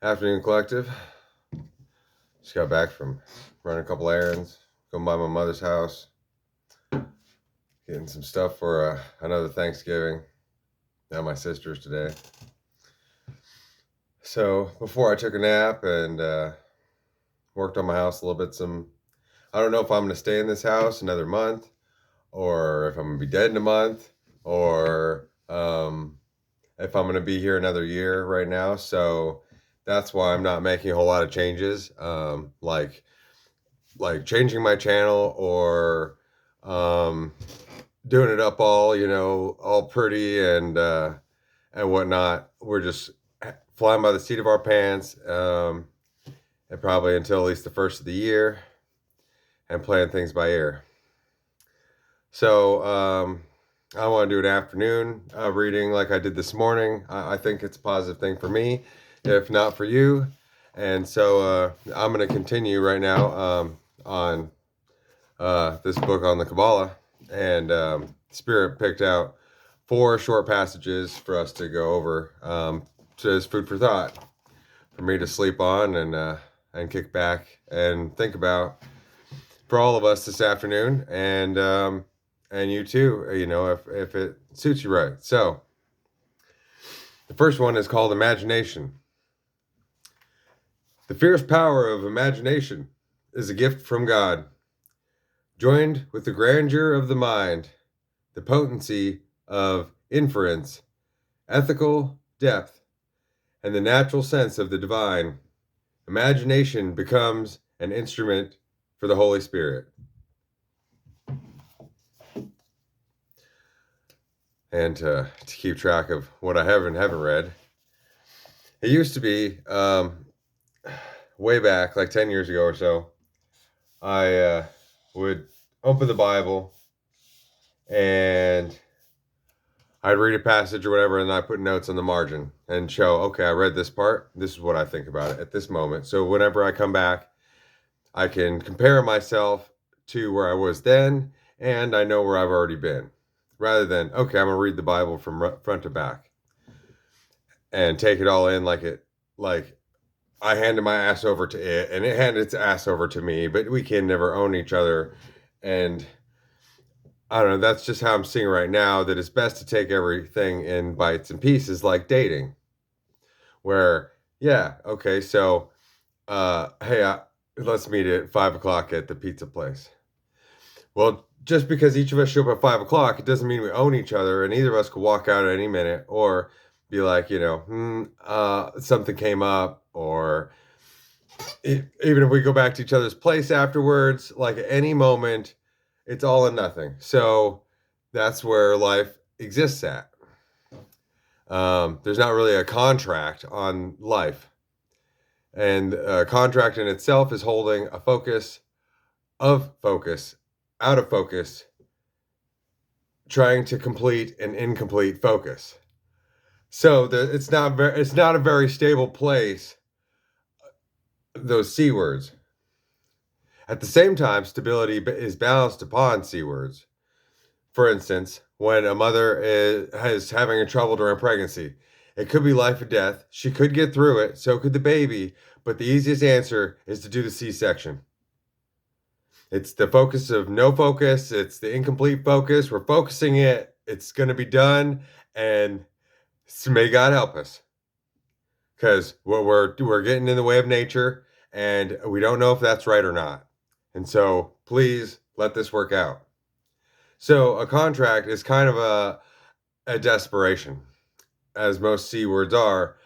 Afternoon collective. Just got back from running a couple errands, going by my mother's house, getting some stuff for another Thanksgiving. Now my sister's today. So before I took a nap and worked on my house a little bit. I don't know if I'm going to stay in this house another month, or if I'm going to be dead in a month, or if I'm going to be here another year right now. So that's why I'm not making a whole lot of changes, like changing my channel or doing it up all, all pretty and whatnot. We're just flying by the seat of our pants, and probably until at least the first of the year, and playing things by ear. So I want to do an afternoon reading like I did this morning. I think it's a positive thing for me, if not for you. And so I'm going to continue right now on this book on the Kabbalah. And Spirit picked out 4 short passages for us to go over, as food for thought, for me to sleep on and kick back and think about for all of us this afternoon, and you too, if it suits you right. So the first one is called Imagination. The fierce power of imagination is a gift from God, joined with the grandeur of the mind, the potency of inference, ethical depth, and the natural sense of the divine. Imagination becomes an instrument for the Holy Spirit. And to keep track of what I have and haven't read, it used to be way back, like 10 years ago or so, I would open the Bible and I'd read a passage or whatever, and I put notes on the margin and show, okay, I read this part. This is what I think about it at this moment. So whenever I come back, I can compare myself to where I was then, and I know where I've already been. Rather than, okay, I'm going to read the Bible from front to back and take it all in like I handed my ass over to it and it handed its ass over to me, but we can never own each other. And I don't know, that's just how I'm seeing right now, that it's best to take everything in bites and pieces, like dating, where, yeah, okay, so, hey, let's meet at 5 o'clock at the pizza place. Well, just because each of us show up at 5 o'clock, it doesn't mean we own each other, and either of us could walk out at any minute or be like, something came up, or even if we go back to each other's place afterwards, like at any moment, it's all or nothing. So that's where life exists at. There's not really a contract on life. And a contract in itself is holding a focus of focus, out of focus, trying to complete an incomplete focus. So it's not a very stable place, those C words. At the same time, stability is balanced upon C words. For instance, when a mother is having trouble during pregnancy, it could be life or death. She could get through it, so could the baby, but the easiest answer is to do the C-section. It's the focus of no focus. It's the incomplete focus. We're focusing it. It's going to be done, and so may God help us, because we're getting in the way of nature, and we don't know if that's right or not. And so please let this work out. So a contract is kind of a desperation, as most C words are,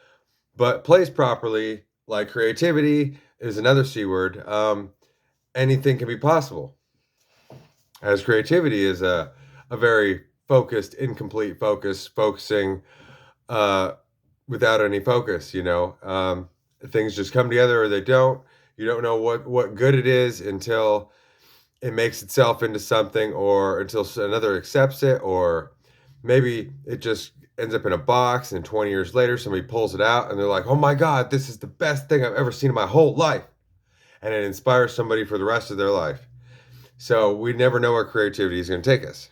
but placed properly, like creativity is another C word. Anything can be possible, as creativity is a very focused, incomplete focus, focusing without any focus. Things just come together or they don't. You don't know what good it is until it makes itself into something, or until another accepts it, or maybe it just ends up in a box and 20 years later somebody pulls it out and they're like, oh my God, this is the best thing I've ever seen in my whole life. And it inspires somebody for the rest of their life. So we never know where creativity is going to take us.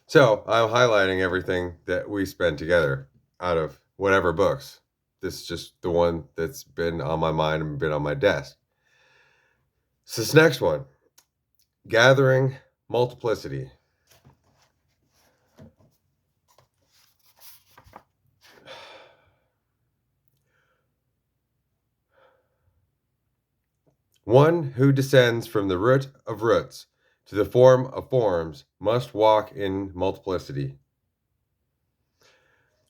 So I'm highlighting everything that we spend together out of whatever books this is just the one that's been on my mind and been on my desk. So this next one, gathering multiplicity. One who descends from the root of roots to the form of forms must walk in multiplicity.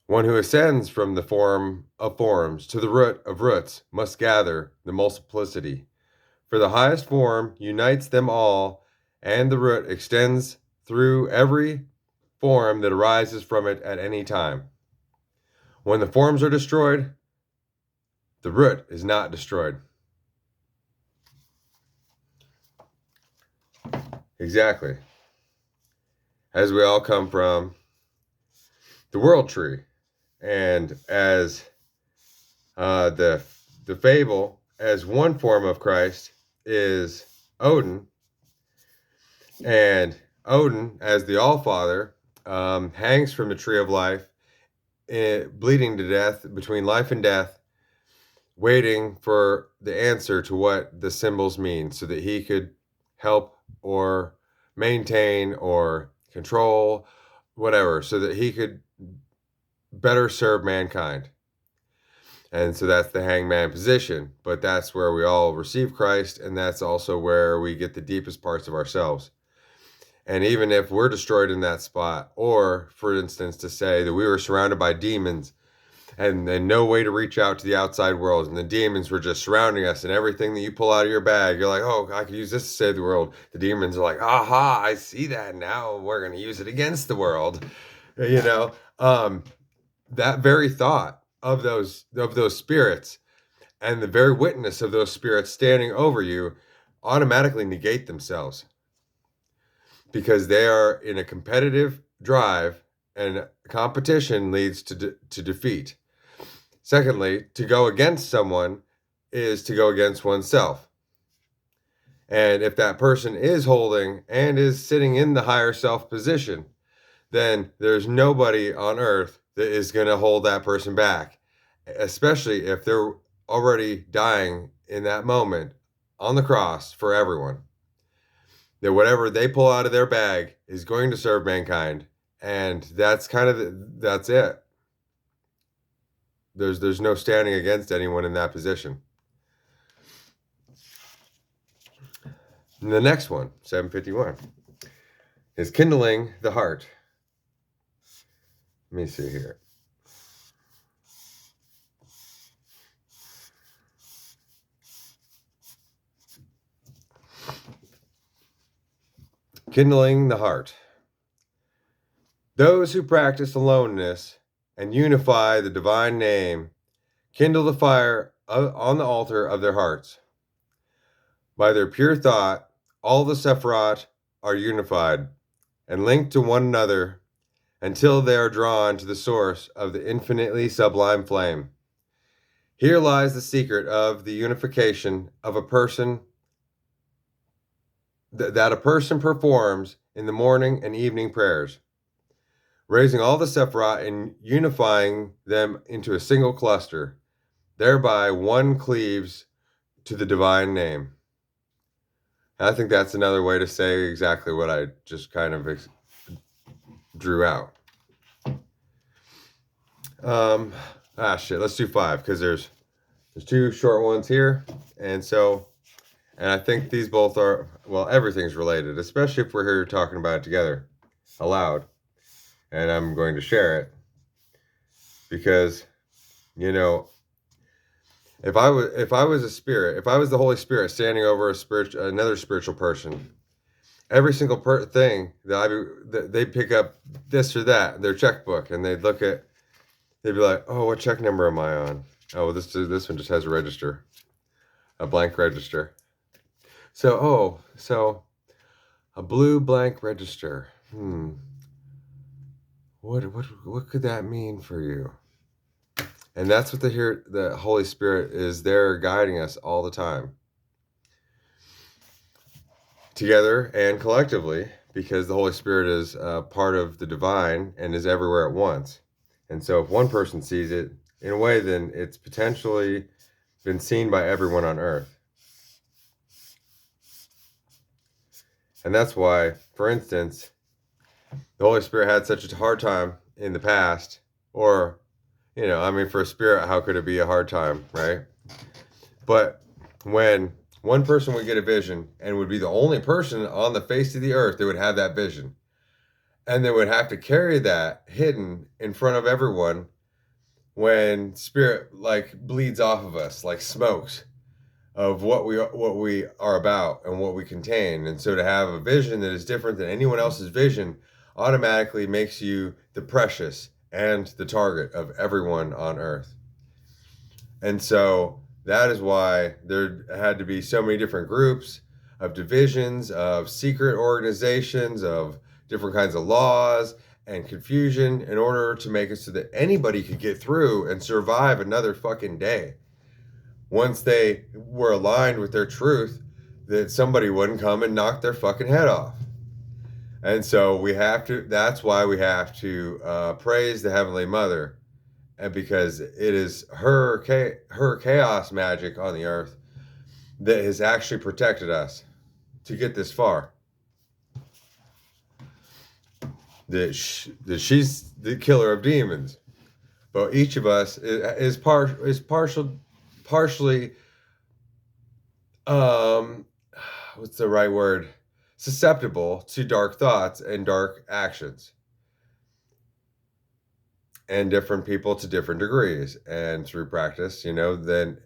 One who ascends from the form of forms to the root of roots must gather the multiplicity. For the highest form unites them all, and the root extends through every form that arises from it at any time. When the forms are destroyed, the root is not destroyed. Exactly. As we all come from the world tree, and as the fable, as one form of Christ is Odin, and Odin, as the All-Father, hangs from the tree of life, bleeding to death, between life and death, waiting for the answer to what the symbols mean so that he could help or maintain or control, whatever, so that he could better serve mankind. And so that's the hangman position, but that's where we all receive Christ, and that's also where we get the deepest parts of ourselves. And even if we're destroyed in that spot, or for instance, to say that we were surrounded by demons and no way to reach out to the outside world, and the demons were just surrounding us, and everything that you pull out of your bag, you're like, oh, I could use this to save the world. The demons are like, aha, I see that now. We're going to use it against the world. You know, that very thought of those spirits and the very witness of those spirits standing over you automatically negate themselves, because they are in a competitive drive, and competition leads to defeat. Secondly, to go against someone is to go against oneself. And if that person is holding and is sitting in the higher self position, then there's nobody on earth that is going to hold that person back, especially if they're already dying in that moment on the cross for everyone. That whatever they pull out of their bag is going to serve mankind, and that's that's it. There's no standing against anyone in that position. And the next one, 751, is kindling the heart. Let me see here. Kindling the heart. Those who practice aloneness and unify the divine name kindle the fire on the altar of their hearts. By their pure thought, all the Sephirot are unified and linked to one another until they are drawn to the source of the infinitely sublime flame. Here lies the secret of the unification of a person that a person performs in the morning and evening prayers, raising all the Sephirot and unifying them into a single cluster. Thereby one cleaves to the divine name. And I think that's another way to say exactly what I just kind of drew out. Let's do 5, because there's 2 short ones here, and I think these both are, well, everything's related, especially if we're here talking about it together aloud, and I'm going to share it because, you know, if I was a spirit, if I was the Holy Spirit standing over another spiritual person, every single thing that they pick up this or that, their checkbook, and they'd be like, oh, what check number am I on? Oh, this one just has a register, a blank register. So a blue blank register. What could that mean for you? And that's what the Holy Spirit is there guiding us all the time, together and collectively, because the Holy Spirit is part of the divine and is everywhere at once. And so if one person sees it, in a way than it's potentially been seen by everyone on Earth. And that's why, for instance, the Holy Spirit had such a hard time in the past, or, for a spirit, how could it be a hard time, right? But when one person would get a vision and would be the only person on the face of the earth that would have that vision, and they would have to carry that hidden in front of everyone when spirit like bleeds off of us like smokes of what we are about and what we contain. And so to have a vision that is different than anyone else's vision automatically makes you the precious and the target of everyone on earth. And so that is why there had to be so many different groups of divisions, of secret organizations, of different kinds of laws and confusion in order to make it so that anybody could get through and survive another fucking day. Once they were aligned with their truth, that somebody wouldn't come and knock their fucking head off. And so that's why we have to praise the Heavenly Mother. And because it is her chaos magic on the earth that has actually protected us to get this far. That she's the killer of demons, but each of us is partially what's the right word? Susceptible to dark thoughts and dark actions. And different people to different degrees. And through practice, then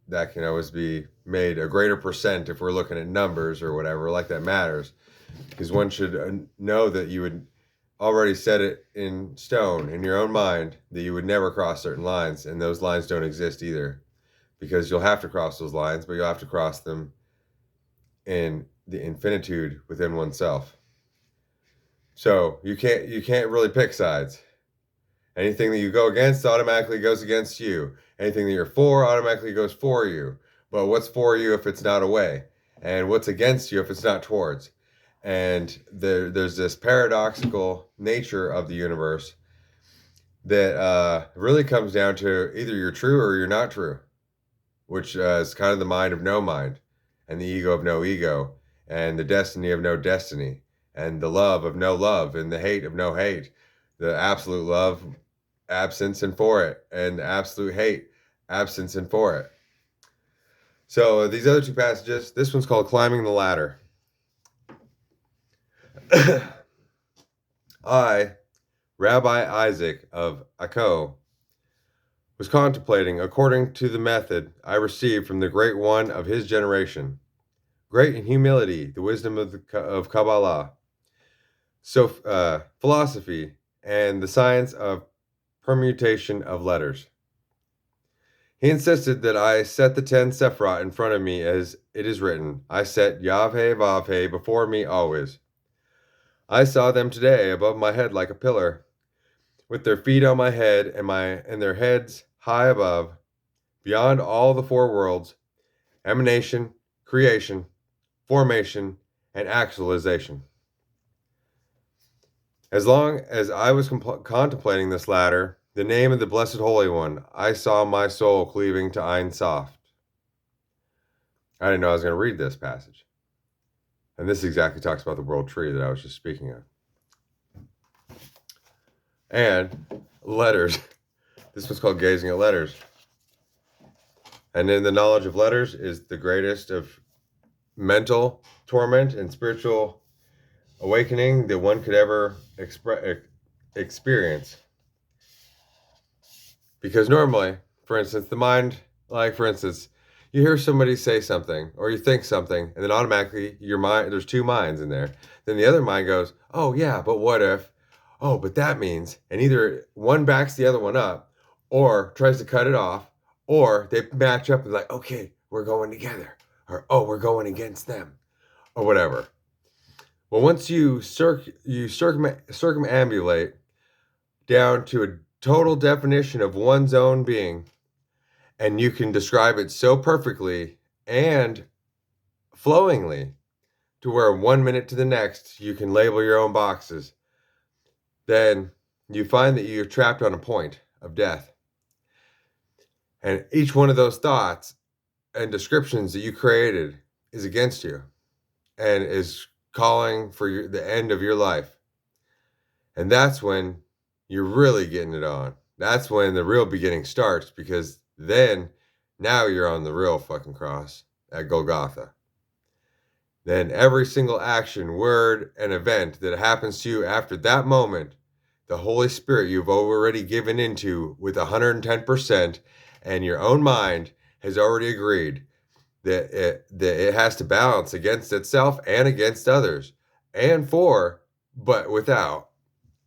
that can always be made a greater percent if we're looking at numbers or whatever, like that matters. Because one should know that you would already set it in stone in your own mind that you would never cross certain lines, and those lines don't exist either. Because you'll have to cross those lines, but you'll have to cross them in the infinitude within oneself. So you can't really pick sides. Anything that you go against automatically goes against you. Anything that you're for automatically goes for you. But what's for you if it's not away? And what's against you if it's not towards? And there's this paradoxical nature of the universe that really comes down to either you're true or you're not true, which is kind of the mind of no mind, and the ego of no ego, and the destiny of no destiny, and the love of no love, and the hate of no hate, the absolute love, absence and for it, and absolute hate, absence and for it. So these other two passages, this one's called Climbing the Ladder. I, Rabbi Isaac of Akko, was contemplating according to the method I received from the great one of his generation, great in humility, the wisdom of Kabbalah, so philosophy, and the science of permutation of letters. He insisted that I set the 10 Sephirot in front of me as it is written, I set Yahweh Vavhe before me always. I saw them today above my head like a pillar, with their feet on my head and their heads high above, beyond all the four worlds, emanation, creation, formation, and actualization. As long as I was contemplating this ladder, the name of the Blessed Holy One, I saw my soul cleaving to Ein Sof. I didn't know I was going to read this passage. And this exactly talks about the world tree that I was just speaking of. And letters. This was called Gazing at Letters. And in the knowledge of letters is the greatest of mental torment and spiritual awakening that one could ever experience. Because normally, for instance, the mind, like for instance, you hear somebody say something or you think something, and then automatically your mind, there's two minds in there. Then the other mind goes, oh yeah, but what if? Oh, but that means, and either one backs the other one up or tries to cut it off, or they match up and like, okay, we're going together, or oh, we're going against them, or whatever. Well, once you circumambulate down to a total definition of one's own being, and you can describe it so perfectly and flowingly to where 1 minute to the next you can label your own boxes, then you find that you're trapped on a point of death. And each one of those thoughts and descriptions that you created is against you and is calling for the end of your life. And that's when you're really getting it on. That's when the real beginning starts, because then now you're on the real fucking cross at Golgotha. Then every single action, word, and event that happens to you after that moment, the Holy Spirit you've already given into with 110%, and your own mind has already agreed that it has to balance against itself and against others, and for, but without.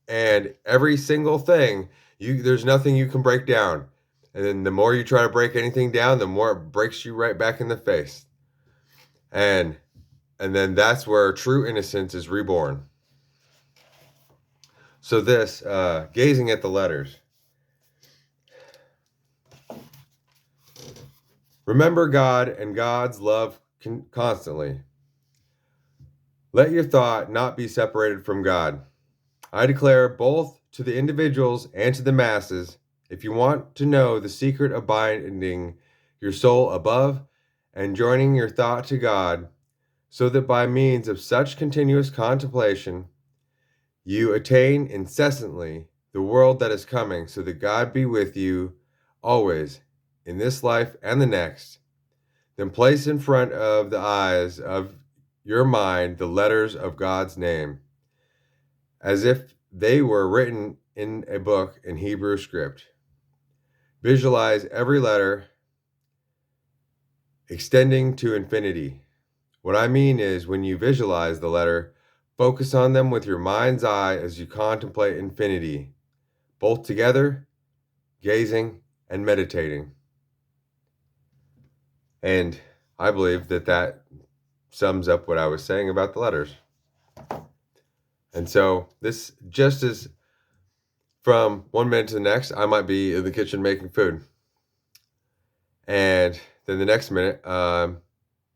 And every single thing, there's nothing you can break down. And then the more you try to break anything down, the more it breaks you right back in the face. And then that's where true innocence is reborn. So this, gazing at the letters. Remember God and God's love constantly. Let your thought not be separated from God. I declare both to the individuals and to the masses, if you want to know the secret of binding your soul above and joining your thought to God, so that by means of such continuous contemplation, you attain incessantly the world that is coming, so that God be with you always in this life and the next, then place in front of the eyes of your mind the letters of God's name, as if they were written in a book in Hebrew script. Visualize every letter extending to infinity. What I mean is, when you visualize the letter, focus on them with your mind's eye as you contemplate infinity, both together, gazing, and meditating. And I believe that sums up what I was saying about the letters. And so this just is from one minute to the next, I might be in the kitchen making food. And then the next minute,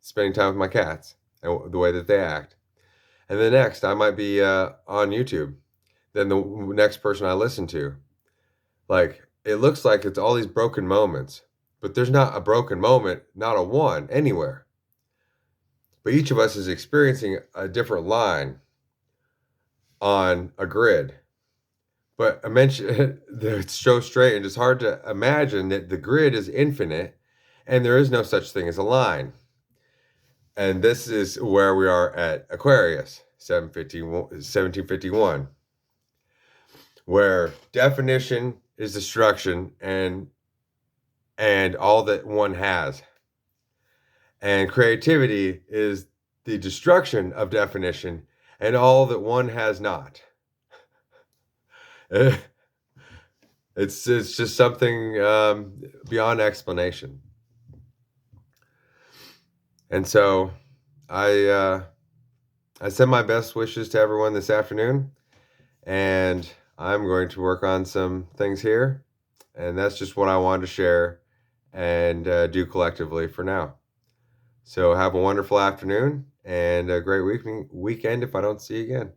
spending time with my cats and the way that they act. And the next, I might be on YouTube. Then the next person I listen to. Like, it looks like it's all these broken moments, but there's not a broken moment, not a one, anywhere. But each of us is experiencing a different line on a grid. But I mentioned it's so strange. It's hard to imagine that the grid is infinite and there is no such thing as a line. And this is where we are at Aquarius, 1751, where definition is destruction and all that one has. And creativity is the destruction of definition and all that one has not. It's just something beyond explanation. And so I send my best wishes to everyone this afternoon, and I'm going to work on some things here, and that's just what I wanted to share and do collectively for now. So have a wonderful afternoon and a great weekend if I don't see you again.